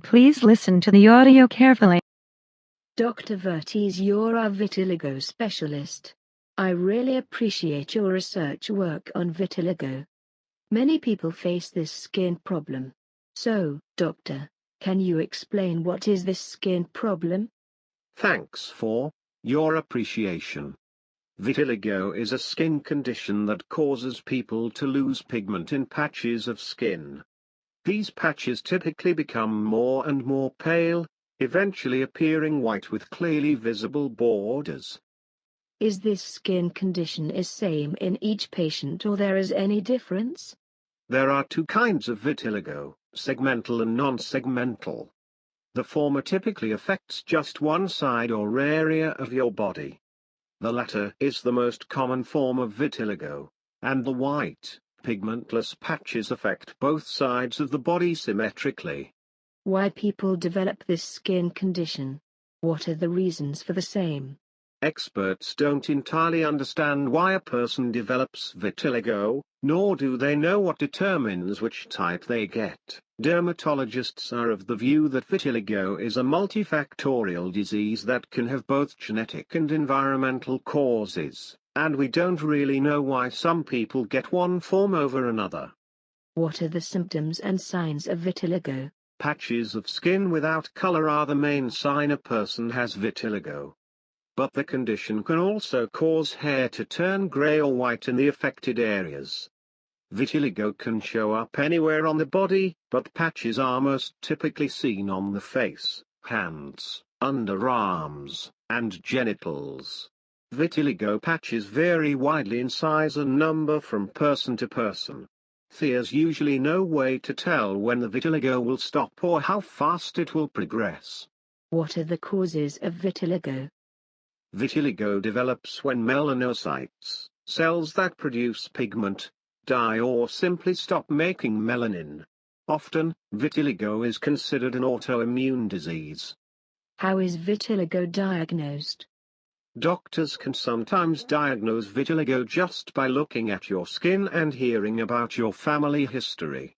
Please listen to the audio carefully. Dr. Vertes, you're our vitiligo specialist. I really appreciate your research work on vitiligo. Many people face this skin problem. So, doctor, can you explain what is this skin problem? Thanks for your appreciation. Vitiligo is a skin condition that causes people to lose pigment in patches of skin. These patches typically become more and more pale, eventually appearing white with clearly visible borders. Is this skin condition is same in each patient or there is any difference? There are two kinds of vitiligo, segmental and non-segmental. The former typically affects just one side or area of your body. The latter is the most common form of vitiligo, and the white, pigmentless patches affect both sides of the body symmetrically. Why people develop this skin condition? What are the reasons for the same? Experts don't entirely understand why a person develops vitiligo, nor do they know what determines which type they get. Dermatologists are of the view that vitiligo is a multifactorial disease that can have both genetic and environmental causes, and we don't really know why some people get one form over another. What are the symptoms and signs of vitiligo? Patches of skin without color are the main sign a person has vitiligo. But the condition can also cause hair to turn gray or white in the affected areas. Vitiligo can show up anywhere on the body, but patches are most typically seen on the face, hands, underarms, and genitals. Vitiligo patches vary widely in size and number from person to person. There's usually no way to tell when the vitiligo will stop or how fast it will progress. What are the causes of vitiligo? Vitiligo develops when melanocytes, cells that produce pigment, die or simply stop making melanin. Often, vitiligo is considered an autoimmune disease. How is vitiligo diagnosed? Doctors can sometimes diagnose vitiligo just by looking at your skin and hearing about your family history.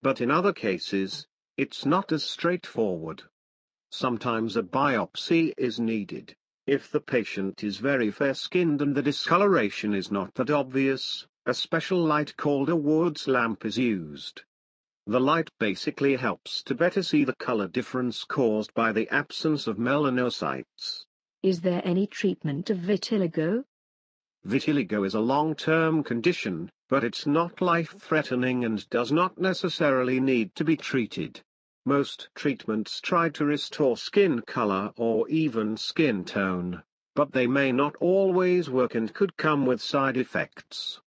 But in other cases, it's not as straightforward. Sometimes a biopsy is needed. If the patient is very fair-skinned and the discoloration is not that obvious, a special light called a Ward's lamp is used. The light basically helps to better see the color difference caused by the absence of melanocytes. Is there any treatment of vitiligo? Vitiligo is a long-term condition, but it's not life-threatening and does not necessarily need to be treated. Most treatments try to restore skin color or even skin tone, but they may not always work and could come with side effects.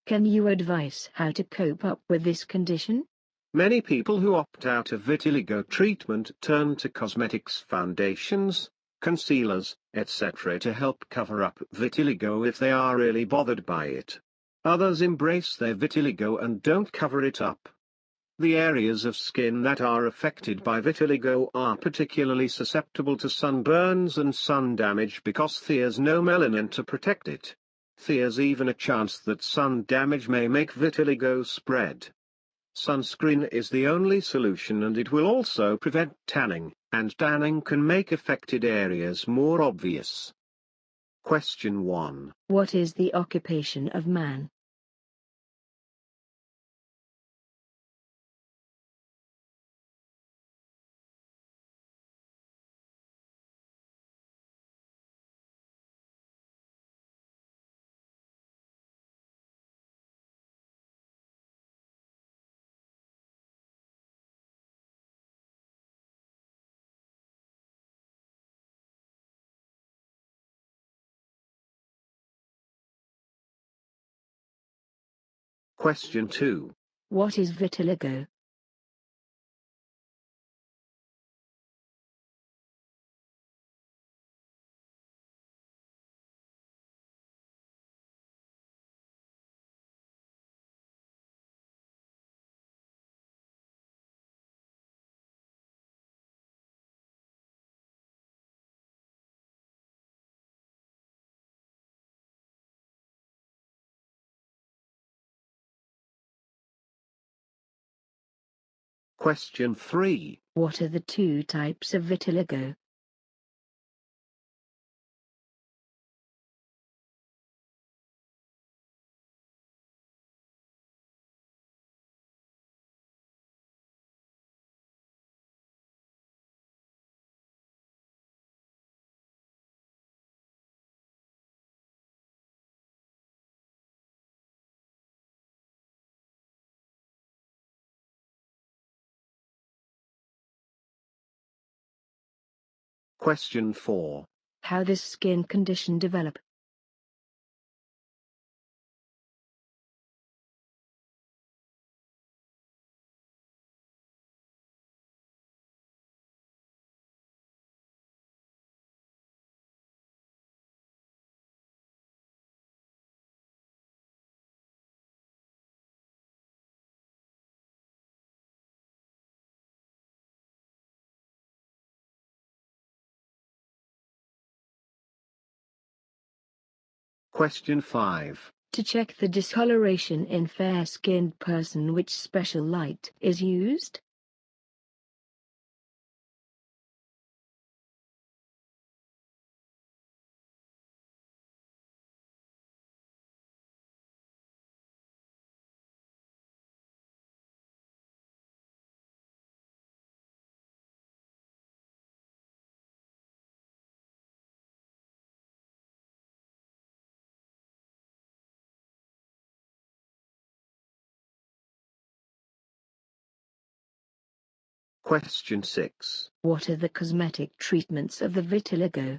Can you advise how to cope up with this condition? Many people who opt out of vitiligo treatment turn to cosmetics, foundations, concealers, etc. to help cover up vitiligo if they are really bothered by it. Others embrace their vitiligo and don't cover it up. The areas of skin that are affected by vitiligo are particularly susceptible to sunburns and sun damage because there's no melanin to protect it. There's even a chance that sun damage may make vitiligo spread. Sunscreen is the only solution and it will also prevent tanning, and tanning can make affected areas more obvious. Question 1. What is the occupation of man? Question 2. What is vitiligo? Question 3. What are the two types of vitiligo? Question 4. How this skin condition develop? Question 5. To check the discoloration in fair-skinned person, which special light is used? Question 6. What are the cosmetic treatments of the vitiligo?